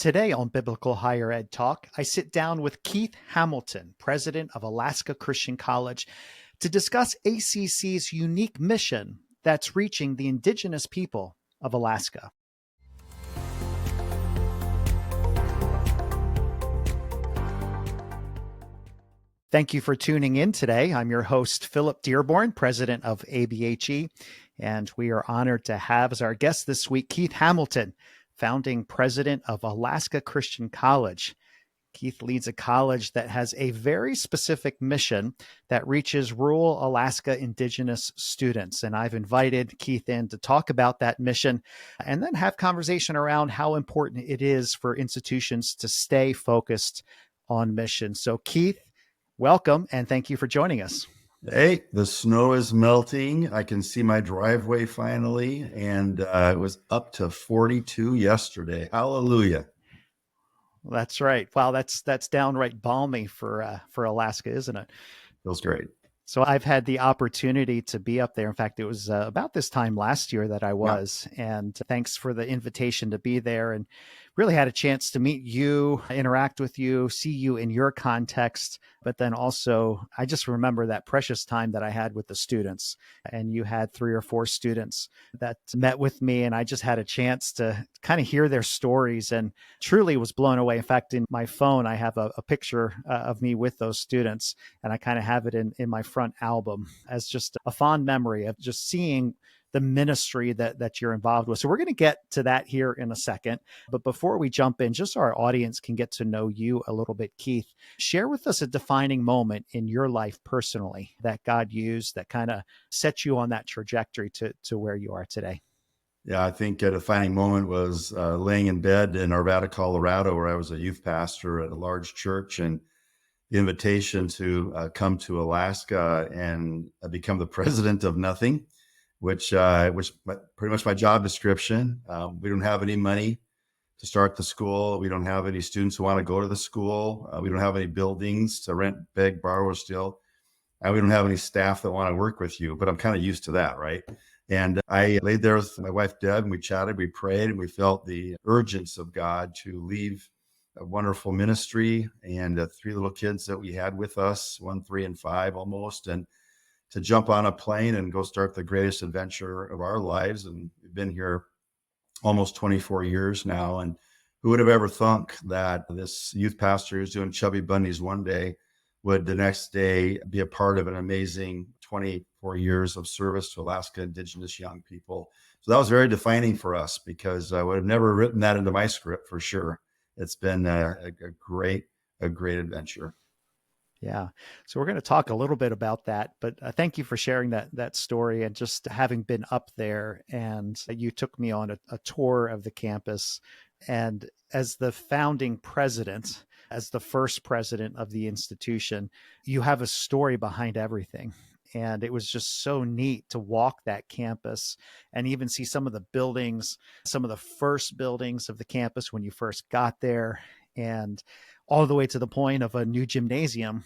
Today on Biblical Higher Ed Talk, I sit down with Keith Hamilton, president of Alaska Christian College, to discuss ACC's unique mission that's reaching the Indigenous people of Alaska. Thank you for tuning in today. I'm your host, Philip Dearborn, president of ABHE, and we are honored to have as our guest this week Keith Hamilton, founding president of Alaska Christian College. Keith leads a college that has a very specific mission that reaches rural Alaska Indigenous students. And I've invited Keith in to talk about that mission and then have conversation around how important it is for institutions to stay focused on mission. So Keith, welcome and thank you for joining us. Hey, the snow is melting. I can see my driveway finally, and it was up to 42 yesterday. Hallelujah. That's right. Wow, that's downright balmy for Alaska, isn't it? Feels great. So I've had the opportunity to be up there. In fact, it was about this time last year that I was. Yeah. And thanks for the invitation to be there, and really had a chance to meet you, interact with you, see you in your context. But then also, I just remember that precious time that I had with the students. And you had 3 or 4 students that met with me, and I just had a chance to kind of hear their stories and truly was blown away. In fact, in my phone, I have a picture of me with those students, and I kind of have it in my front album as just a fond memory of just seeing the ministry that you're involved with. So we're going to get to that here in a second. But before we jump in, just so our audience can get to know you a little bit, Keith, share with us a defining moment in your life personally that God used that kind of set you on that trajectory to where you are today. Yeah, I think a defining moment was laying in bed in Arvada, Colorado, where I was a youth pastor at a large church, and the invitation to come to Alaska and become the president of nothing, which pretty much my job description. We don't have any money to start the school. We don't have any students who want to go to the school. We don't have any buildings to rent, beg, borrow, or steal. And we don't have any staff that want to work with you, but I'm kind of used to that, right? And I laid there with my wife, Deb, and we chatted, we prayed, and we felt the urgency of God to leave a wonderful ministry and 3 little kids that we had with us, 1, 3, and 5 almost, and to jump on a plane and go start the greatest adventure of our lives. And we've been here almost 24 years now. And who would have ever thunk that this youth pastor who's doing Chubby Bunnies one day would the next day be a part of an amazing 24 years of service to Alaska Indigenous young people. So that was very defining for us because I would have never written that into my script for sure. It's been a great adventure. Yeah. So we're going to talk a little bit about that, but thank you for sharing that story and just having been up there. And you took me on a tour of the campus. And as the founding president, as the first president of the institution, you have a story behind everything. And it was just so neat to walk that campus and even see some of the buildings, some of the first buildings of the campus when you first got there, and all the way to the point of a new gymnasium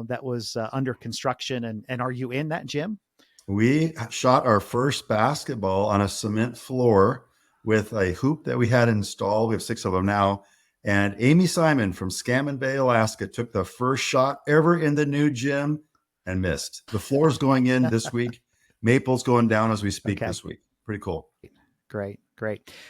that was under construction. And are you in that gym? We shot our first basketball on a cement floor with a hoop that we had installed. We have 6 of them now. And Amy Simon from Scammon Bay, Alaska, took the first shot ever in the new gym and missed. The floor's going in this week. Maple's going down as we speak this week. Pretty cool. Great.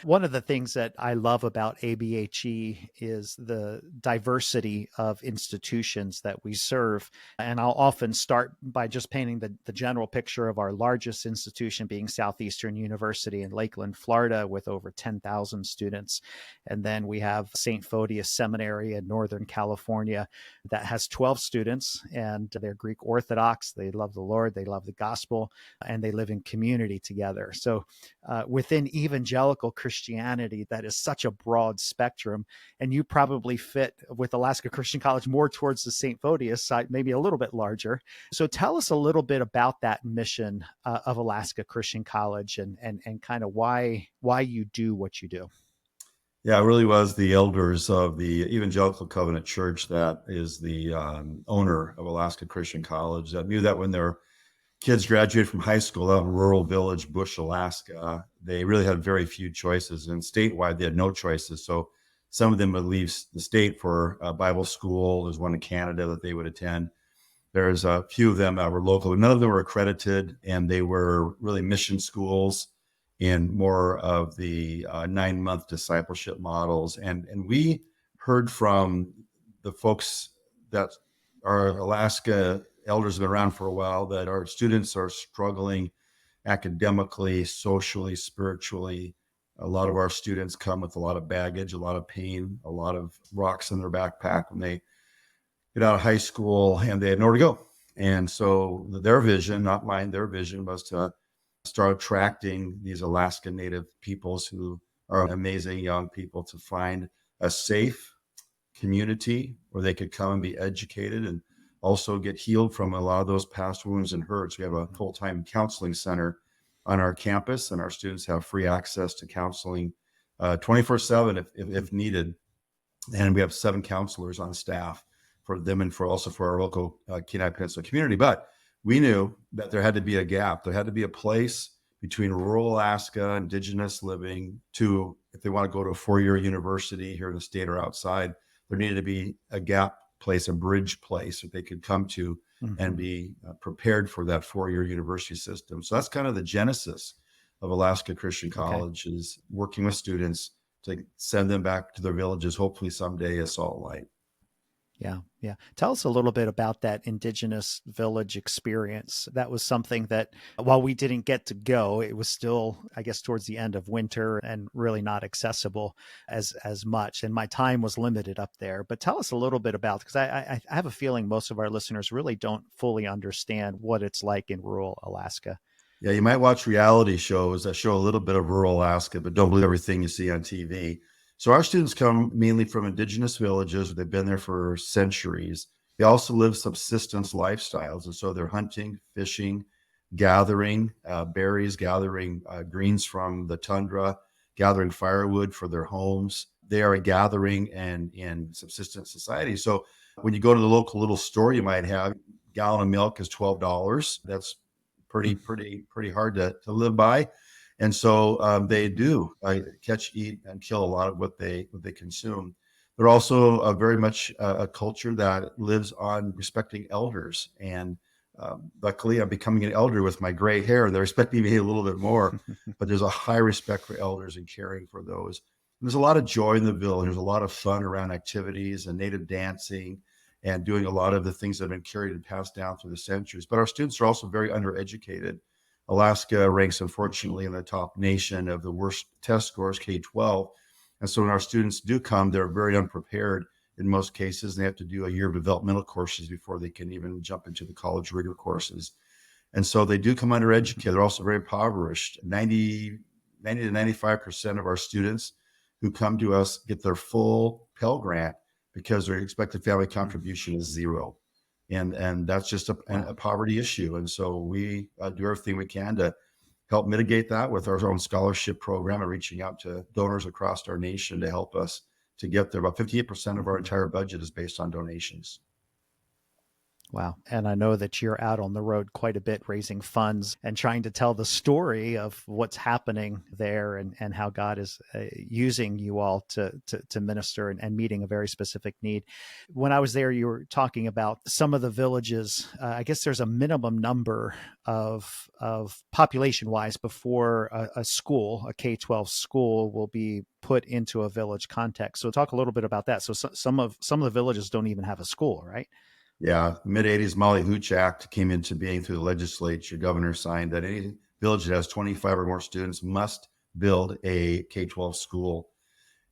One of the things that I love about ABHE is the diversity of institutions that we serve. And I'll often start by just painting the general picture of our largest institution being Southeastern University in Lakeland, Florida, with over 10,000 students. And then we have St. Photius Seminary in Northern California that has 12 students, and they're Greek Orthodox. They love the Lord, they love the gospel, and they live in community together. So within evangelical Christianity, that is such a broad spectrum, and you probably fit with Alaska Christian College more towards the St. Photius side, maybe a little bit larger. So tell us a little bit about that mission of Alaska Christian College and kind of why you do what you do. Yeah, it really was the elders of the Evangelical Covenant Church that is the owner of Alaska Christian College that knew that when their kids graduated from high school out in rural village, Bush, Alaska, they really had very few choices. And statewide, they had no choices. So Some of them would leave the state for Bible school. There's one in Canada that they would attend. There's a few of them that were local. None of them were accredited, and they were really mission schools in more of the 9-month discipleship models. And we heard from the folks that are Alaska elders have been around for a while that our students are struggling academically, socially, spiritually. A lot of our students come with a lot of baggage, a lot of pain, a lot of rocks in their backpack when they get out of high school and they had nowhere to go. And so their vision, not mine, their vision was to start attracting these Alaska Native peoples who are amazing young people to find a safe community where they could come and be educated and also get healed from a lot of those past wounds and hurts. We have a full-time counseling center on our campus, and our students have free access to counseling 24/7 if needed. And we have 7 counselors on staff for them and for also for our local Kenai Peninsula community. But we knew that there had to be a gap. There had to be a place between rural Alaska, indigenous living, to if they want to go to a 4-year university here in the state or outside, there needed to be a gap place, a bridge place that they could come to and be prepared for that 4-year university system. So that's kind of the genesis of Alaska Christian Okay. College, is working with students to send them back to their villages, hopefully someday as salt light. Yeah, yeah. Tell us a little bit about that Indigenous village experience. That was something that, while we didn't get to go, it was still, I guess, towards the end of winter and really not accessible as much. And my time was limited up there. But tell us a little bit about, because I have a feeling most of our listeners really don't fully understand what it's like in rural Alaska. Yeah, you might watch reality shows that show a little bit of rural Alaska, but don't believe everything you see on TV. So our students come mainly from indigenous villages. They've been there for centuries. They also live subsistence lifestyles. And so they're hunting, fishing, gathering berries, gathering greens from the tundra, gathering firewood for their homes. They are a gathering and in subsistence society. So when you go to the local little store, you might have a gallon of milk is $12. That's pretty hard to live by. And so they do catch, eat, and kill a lot of what they consume. They're also very much a culture that lives on respecting elders. And luckily, I'm becoming an elder with my gray hair. They're respecting me a little bit more, but there's a high respect for elders and caring for those. And there's a lot of joy in the village. There's a lot of fun around activities and native dancing and doing a lot of the things that have been carried and passed down through the centuries. But our students are also very undereducated. Alaska ranks, unfortunately, in the top nation of the worst test scores, K-12. And so when our students do come, they're very unprepared in most cases. They have to do a year of developmental courses before they can even jump into the college rigor courses. And so they do come undereducated. They're also very impoverished. 90 to 95% of our students who come to us get their full Pell Grant because their expected family contribution is zero. And that's just a Wow. poverty issue. And so we do everything we can to help mitigate that with our own scholarship program and reaching out to donors across our nation to help us to get there. About 58% of our Mhm. entire budget is based on donations. Wow. And I know that you're out on the road quite a bit raising funds and trying to tell the story of what's happening there and how God is using you all to minister and meeting a very specific need. When I was there, you were talking about some of the villages. I guess there's a minimum number of population wise before a school, a K-12 school, will be put into a village context. So talk a little bit about that. So some of the villages don't even have a school, right? Yeah, mid 80s Molly Hooch Act came into being through the legislature. Governor signed that any village that has 25 or more students must build a K-12 school.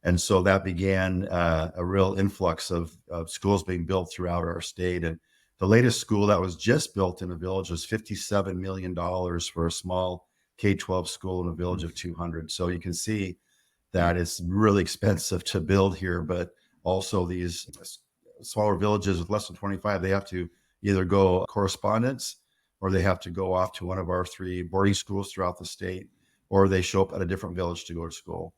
And so that began a real influx of schools being built throughout our state. And the latest school that was just built in a village was $57 million for a small K-12 school in a village of 200. So you can see that it's really expensive to build here, but also these smaller villages with less than 25, they have to either go correspondence or they have to go off to one of our 3 boarding schools throughout the state, or they show up at a different village to go to school.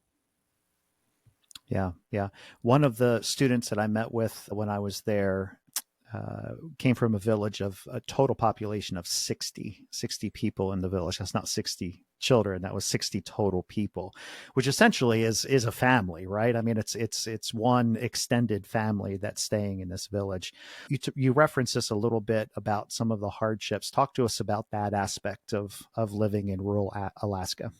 Yeah, yeah. One of the students that I met with when I was there came from a village of a total population of 60 people in the village. That's not 60 children. That was 60 total people, which essentially is a family, right? I mean, it's one extended family that's staying in this village. You referenced this a little bit about some of the hardships. Talk to us about that aspect of living in rural Alaska.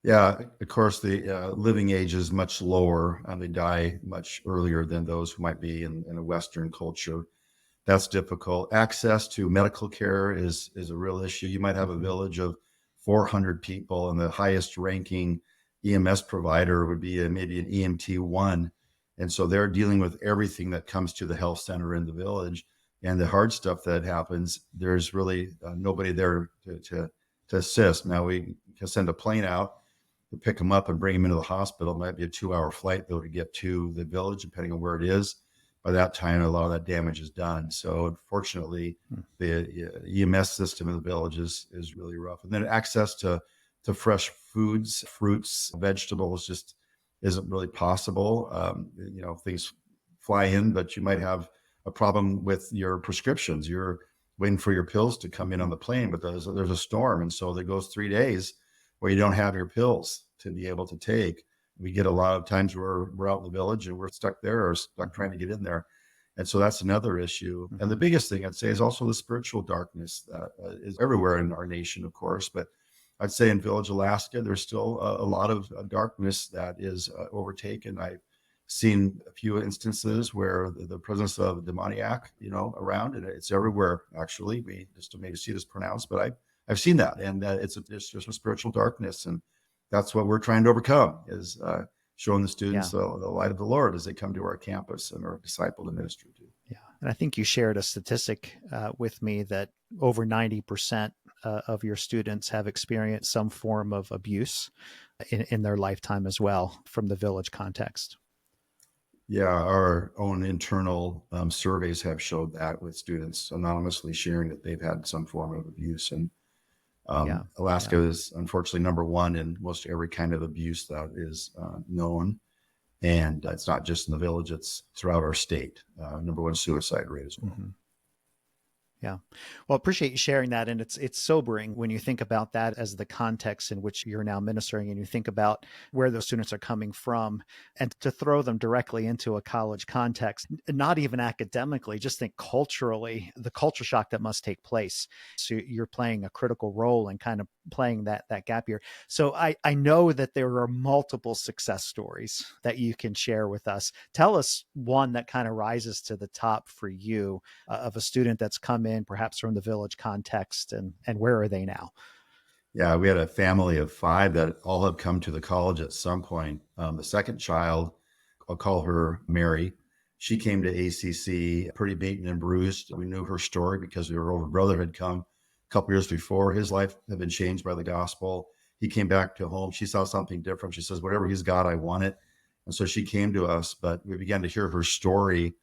Yeah, of course, the living age is much lower, and they die much earlier than those who might be in a Western culture. That's difficult. Access to medical care is a real issue. You might have a Mm-hmm. village of 400 people, and the highest ranking EMS provider would be maybe an EMT one, and so they're dealing with everything that comes to the health center in the village. And the hard stuff that happens, there's really nobody there to assist. Now we can send a plane out to pick them up and bring them into the hospital. It might be a 2-hour flight though to get to the village, depending on where it is. By that time, a lot of that damage is done. So unfortunately, the EMS system in the village is really rough. And then access to fresh foods, fruits, vegetables just isn't really possible. Things fly in, but you might have a problem with your prescriptions. You're waiting for your pills to come in on the plane, but there's a storm, and so there goes 3 days where you don't have your pills to be able to take. We get a lot of times where we're out in the village and we're stuck there or stuck trying to get in there. And so that's another issue. And the Mm-hmm. biggest thing I'd say is also the spiritual darkness that is everywhere in our nation, of course. But I'd say in Village, Alaska, there's still a lot of darkness that is overtaken. I've seen a few instances where the presence of demoniac, around, and it's everywhere. Actually, we just maybe see this pronounced, but I've seen that, and it's just a spiritual darkness, and that's what we're trying to overcome is showing the students Yeah. the light of the Lord as they come to our campus and are discipled and ministered to. Yeah. And I think you shared a statistic with me that over 90% of your students have experienced some form of abuse in their lifetime as well from the village context. Yeah, our own internal surveys have showed that with students anonymously sharing that they've had some form of abuse. And Yeah. Alaska Yeah. is unfortunately number one in most every kind of abuse that is known. And it's not just in the village, it's throughout our state. Number one suicide rate as well. Mm-hmm. Yeah. Well, appreciate you sharing that. And it's sobering when you think about that as the context in which you're now ministering and you think about where those students are coming from and to throw them directly into a college context, not even academically, just think culturally, the culture shock that must take place. So you're playing a critical role in kind of playing that gap here. So I know that there are multiple success stories that you can share with us. Tell us one that kind of rises to the top for you of a student that's come in perhaps from the village context, and where are they now? Yeah, we had a family of 5 that all have come to the college at some point. The second child, I'll call her Mary. She came to ACC pretty beaten and bruised. We knew her story because her older brother had come a couple years before. His life had been changed by the gospel. He came back to home. She saw something different. She says, whatever he's got, I want it. And so she came to us, but we began to hear her story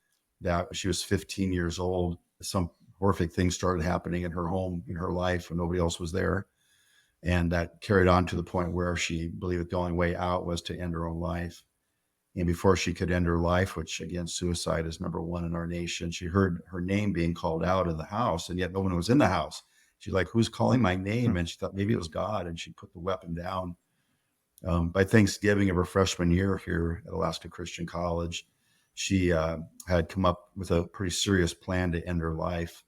that she was 15 years old. Some horrific things started happening in her home, in her life, when nobody else was there. And that carried on to the point where she believed that the only way out was to end her own life. And before she could end her life, which again, suicide is number one in our nation, she heard her name being called out in the house, and yet no one was in the house. She's like, who's calling my name? And she thought maybe it was God, and she put the weapon down. By Thanksgiving of her freshman year here at Alaska Christian College, she had come up with a pretty serious plan to end her life.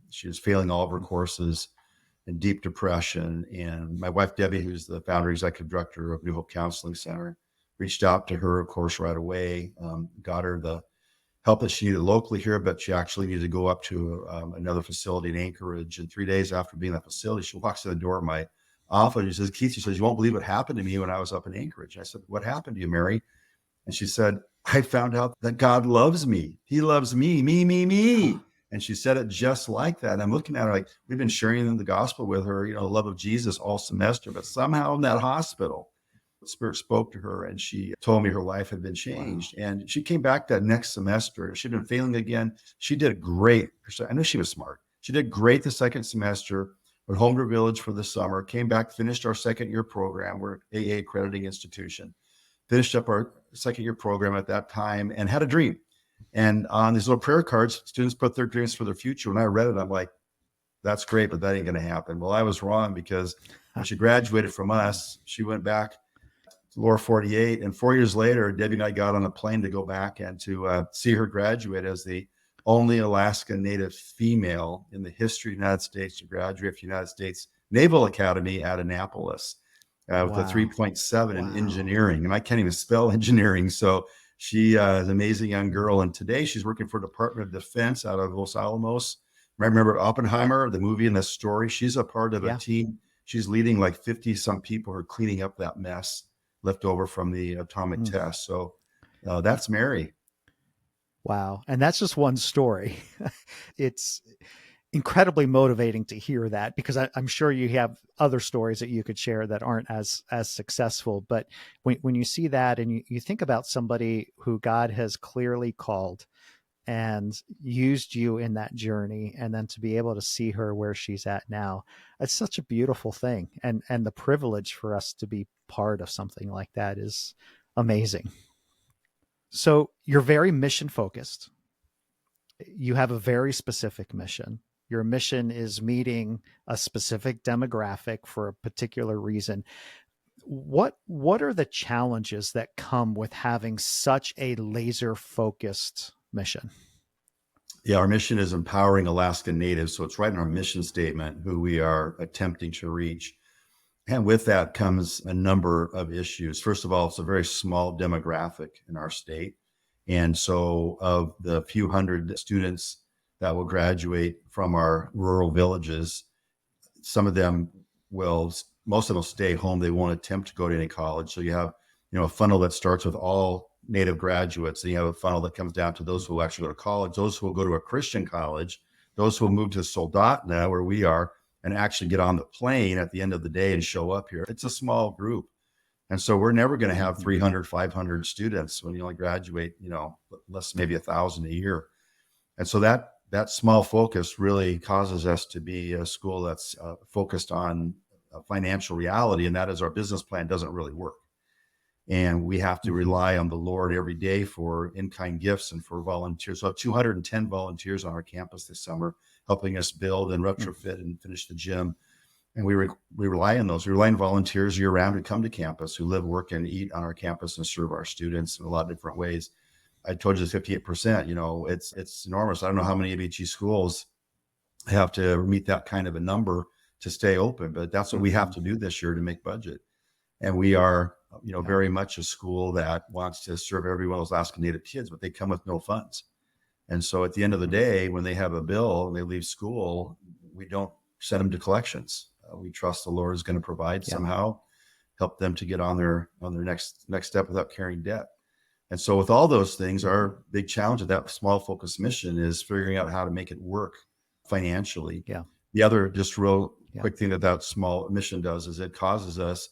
She was failing all of her courses, in deep depression. And my wife, Debbie, who's the founder executive director of New Hope Counseling Center, reached out to her, of course, right away, got her the help that she needed locally here, but she actually needed to go up to another facility in Anchorage. And 3 days after being in that facility, she walks in the door of my office. She says, Keith, she says, you won't believe what happened to me when I was up in Anchorage. I said, what happened to you, Mary? And she said, I found out that God loves me. He loves me, me. And she said it just like that. And I'm looking at her like, we've been sharing the gospel with her, the love of Jesus all semester, but somehow in that hospital, the Spirit spoke to her and she told me her life had been changed. Wow. And she came back that next semester. She'd been failing again. She did great. I know she was smart. She did great the second semester, went home to her village for the summer, came back, finished our second year program. We're an AA accrediting institution. Finished up our second year program at that time and had a dream. And on these little prayer cards, students put their dreams for their future. When I read it, I'm like, that's great, but that ain't going to happen. Well, I was wrong, because when she graduated from us, she went back to lower 48. And 4 years later, Debbie and I got on a plane to go back and to see her graduate as the only Alaska Native female in the history of the United States to graduate from the United States Naval Academy at Annapolis with a Wow. 3.7 in Wow. engineering. And I can't even spell engineering. So she is an amazing young girl. And today she's working for the Department of Defense out of Los Alamos. Remember Oppenheimer, the movie and the story? She's a part of a Yeah. team. She's leading like 50 some people who are cleaning up that mess left over from the atomic Mm. test. So that's Mary. Wow. And that's just one story. It's incredibly motivating to hear that, because I'm sure you have other stories that you could share that aren't as successful. But when you see that and you think about somebody who God has clearly called and used you in that journey, and then to be able to see her where she's at now, it's such a beautiful thing. And the privilege for us to be part of something like that is amazing. So you're very mission focused. You have a very specific mission. Your mission is meeting a specific demographic for a particular reason. What are the challenges that come with having such a laser focused mission? Yeah, our mission is empowering Alaska Natives. So it's right in our mission statement who we are attempting to reach. And with that comes a number of issues. First of all, it's a very small demographic in our state. And so, of the few hundred students that will graduate from our rural villages, some of them will, most of them will stay home. They won't attempt to go to any college. So you have, a funnel that starts with all Native graduates. And you have a funnel that comes down to those who will actually go to college, those who will go to a Christian college, those who will move to Soldotna, where we are, and actually get on the plane at the end of the day and show up here. It's a small group. And so we're never going to have 300, 500 students when you only graduate, less maybe 1,000 a year. And so that small focus really causes us to be a school that's focused on financial reality. And that is, our business plan doesn't really work. And we have to rely on the Lord every day for in-kind gifts and for volunteers. So 210 volunteers on our campus this summer, helping us build and retrofit and finish the gym. And we rely on those. We rely on volunteers year round who come to campus, who live, work, and eat on our campus and serve our students in a lot of different ways. I told you the 58%, it's enormous. I don't know how many ABG schools have to meet that kind of a number to stay open, but that's what we have to do this year to make budget. And we are, very much a school that wants to serve every one of those Alaska Native kids, but they come with no funds. And so at the end of the day, when they have a bill and they leave school, we don't send them to collections. We trust the Lord is going to provide somehow, help them to get on their next step without carrying debt. And so with all those things, our big challenge of that small focus mission is figuring out how to make it work financially. Yeah. The other just real quick thing that small mission does is it causes us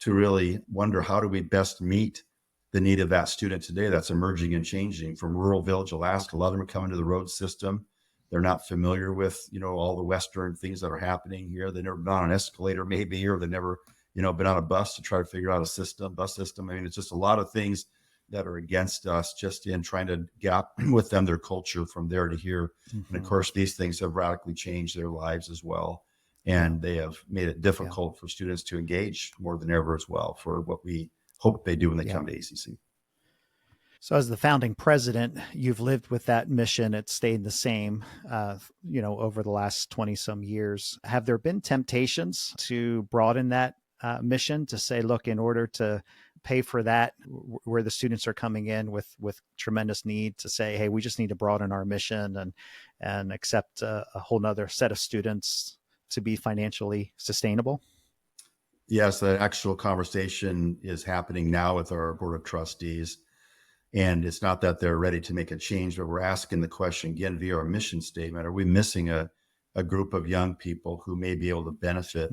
to really wonder, how do we best meet the need of that student today that's emerging and changing from rural village Alaska. A lot of them are coming to the road system. They're not familiar with, all the Western things that are happening here. They've never been on an escalator maybe, or they've never, been on a bus to try to figure out a bus system. I mean, it's just a lot of things that are against us just in trying to gap with them, their culture from there to here. And of course, these things have radically changed their lives as well. And they have made it difficult for students to engage more than ever as well for what we hope they do when they come to ACC. So, as the founding president, you've lived with that mission. It stayed the same, over the last 20 some years. Have there been temptations to broaden that mission, to say, look, in order to pay for that, where the students are coming in with tremendous need, to say, hey, we just need to broaden our mission and accept a whole nother set of students to be financially sustainable? Yes, the actual conversation is happening now with our board of trustees. And it's not that they're ready to make a change, but we're asking the question again via our mission statement: are we missing a group of young people who may be able to benefit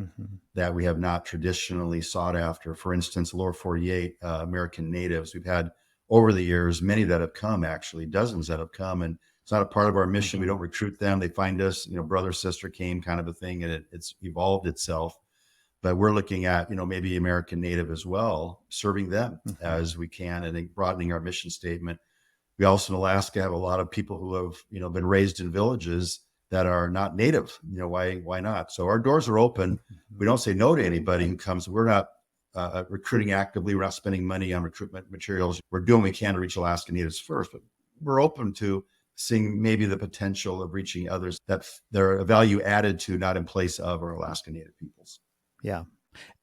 that we have not traditionally sought after? For instance, lower 48 American natives. We've had over the years many that have come, actually dozens that have come, and it's not a part of our mission. We don't recruit them. They find us, brother, sister came kind of a thing, and it's evolved itself. But we're looking at, maybe American Native as well, serving them as we can, and broadening our mission statement. We also in Alaska have a lot of people who have, been raised in villages that are not native. Why not? So our doors are open. We don't say no to anybody who comes. We're not recruiting actively. We're not spending money on recruitment materials. We're doing what we can to reach Alaska Natives first, but we're open to seeing maybe the potential of reaching others that they're a value added to, not in place of, our Alaska Native peoples. Yeah.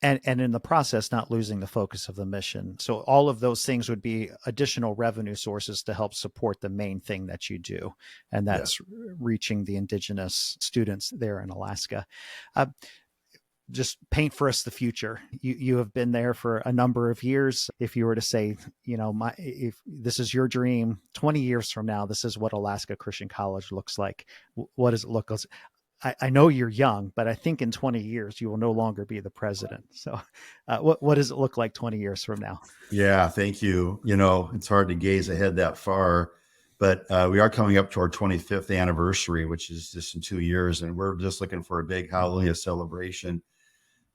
And in the process, not losing the focus of the mission. So all of those things would be additional revenue sources to help support the main thing that you do, and that's reaching the Indigenous students there in Alaska. Uh, just paint for us the future. You have been there for a number of years. If you were to say, if this is your dream, 20 years from now, this is what Alaska Christian College looks like. What does it look like? I know you're young, but I think in 20 years you will no longer be the president. So, what does it look like 20 years from now? Yeah, thank you. It's hard to gaze ahead that far, but we are coming up to our 25th anniversary, which is just in 2 years, and we're just looking for a big hallelujah celebration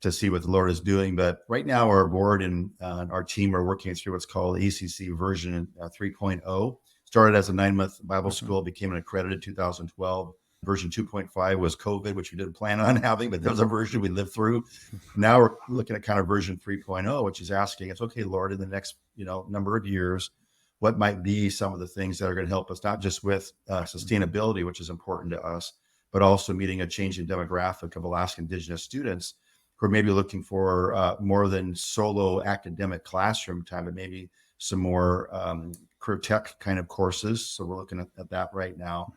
to see what the Lord is doing. But right now, our board and our team are working through what's called ACC version 3.0. Started as a 9-month Bible school, became an accredited 2012. Version 2.5 was COVID, which we didn't plan on having, but that was a version we lived through. Now we're looking at kind of version 3.0, which is asking us, okay, Lord, in the next number of years, what might be some of the things that are going to help us, not just with sustainability, which is important to us, but also meeting a changing demographic of Alaska Indigenous students who are maybe looking for more than solo academic classroom time, but maybe some more career tech kind of courses. So we're looking at that right now.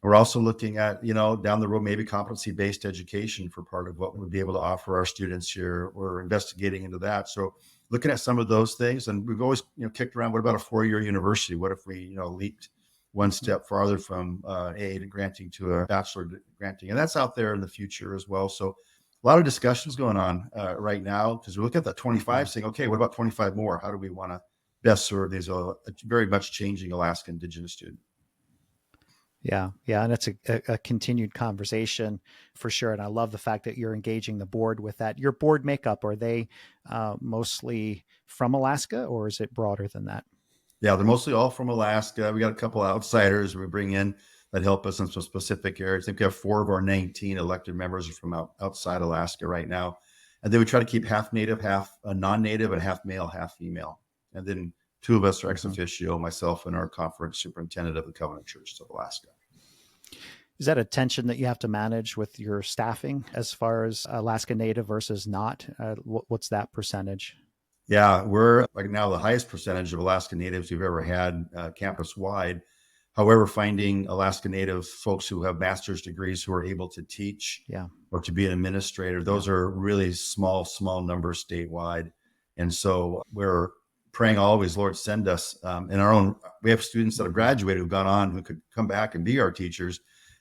We're also looking at, down the road, maybe competency-based education for part of what we'll be able to offer our students here. We're investigating into that. So looking at some of those things, and we've always, kicked around, what about a 4-year university? What if we, leaped one step farther from AA to granting to a bachelor granting? And that's out there in the future as well. So a lot of discussions going on right now, because we look at that 25 saying, okay, what about 25 more? How do we want to best serve these very much changing Alaska Indigenous students? Yeah. And it's a continued conversation for sure. And I love the fact that you're engaging the board with that. Your board makeup, are they mostly from Alaska, or is it broader than that? Yeah, they're mostly all from Alaska. We got a couple outsiders we bring in that help us in some specific areas. I think we have 4 of our 19 elected members are from outside Alaska right now. And then we try to keep half native, half non-native, and half male, half female. And then 2 of us are ex officio, myself and our conference superintendent of the Covenant Church of Alaska. Is that a tension that you have to manage with your staffing as far as Alaska Native versus not? What's that percentage? Yeah, we're like now the highest percentage of Alaska Natives we've ever had campus wide. However, finding Alaska Native folks who have master's degrees who are able to teach or to be an administrator, those are really small numbers statewide. And so we're praying always, Lord, send us in our own. We have students that have graduated who've gone on who could come back and be our teachers,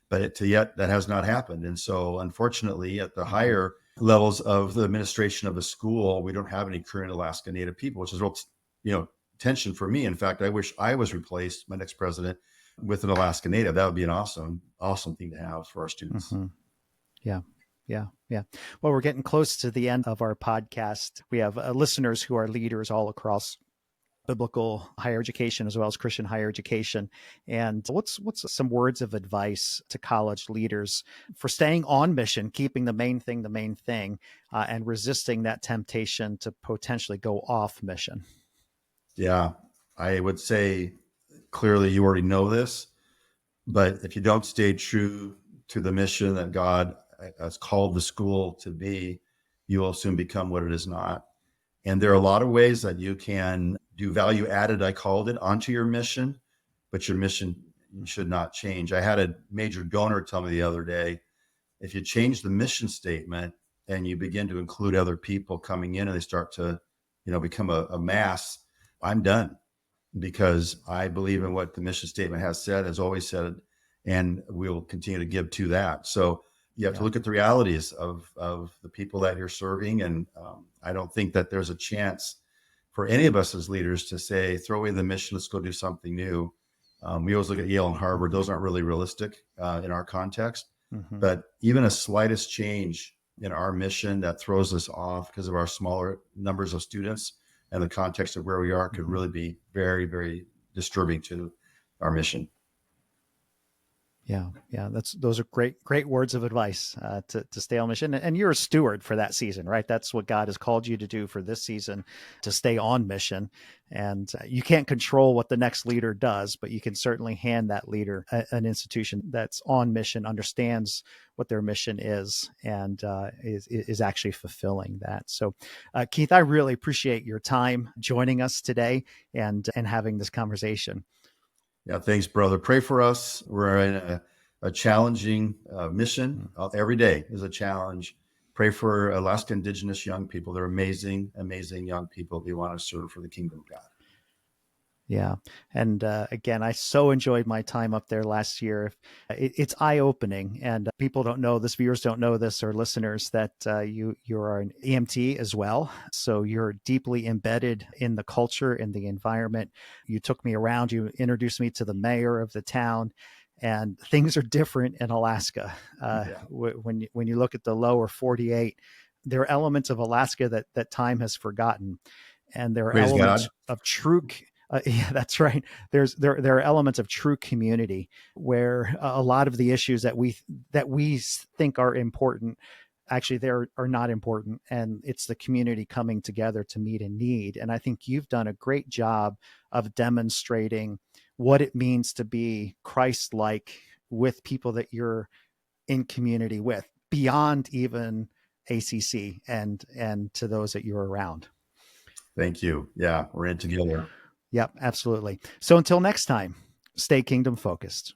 but yet that has not happened. And so unfortunately, at the higher levels of the administration of the school, we don't have any current Alaska Native people, which is real, tension for me. In fact, I wish I was replaced, my next president, with an Alaska Native. That would be an awesome thing to have for our students. Yeah. Well, we're getting close to the end of our podcast. We have listeners who are leaders all across biblical higher education as well as Christian higher education. And what's some words of advice to college leaders for staying on mission, keeping the main thing, and resisting that temptation to potentially go off mission? Yeah, I would say clearly you already know this, but if you don't stay true to the mission that God has called the school to be, you will soon become what it is not. And there are a lot of ways that you can do value added, I called it, onto your mission, but your mission should not change. I had a major donor tell me the other day, if you change the mission statement and you begin to include other people coming in and they start to, become a mass, I'm done, because I believe in what the mission statement has always said, and we'll continue to give to that. So you have to look at the realities of the people that you're serving. And I don't think that there's a chance for any of us as leaders to say, throw away the mission, let's go do something new. We always look at Yale and Harvard. Those aren't really realistic in our context. But even a slightest change in our mission that throws us off because of our smaller numbers of students and the context of where we are could really be very, very disturbing to our mission. Yeah, yeah, those are great words of advice, to stay on mission. And you're a steward for that season, right? That's what God has called you to do for this season, to stay on mission. And you can't control what the next leader does, but you can certainly hand that leader an institution that's on mission, understands what their mission is, and is actually fulfilling that. So, Keith, I really appreciate your time joining us today and having this conversation. Yeah, thanks, brother. Pray for us. We're in a challenging mission. Mm. Every day is a challenge. Pray for Alaska Indigenous young people. They're amazing, amazing young people. They want to serve for the kingdom of God. Yeah. And again, I so enjoyed my time up there last year. It's eye opening, and people don't know this, viewers don't know this, or listeners, that you're an EMT as well. So you're deeply embedded in the culture, in the environment. You took me around, you introduced me to the mayor of the town. And things are different in Alaska. Yeah. When you look at the lower 48, there are elements of Alaska that time has forgotten, and there are Praise elements God. of true yeah, that's right. There are elements of true community where a lot of the issues that we think are important actually there are not important, and it's the community coming together to meet a need. And I think you've done a great job of demonstrating what it means to be Christ-like with people that you're in community with, beyond even ACC and to those that you're around. Thank you. Yeah, we're in together. Yep, absolutely. So until next time, stay kingdom focused.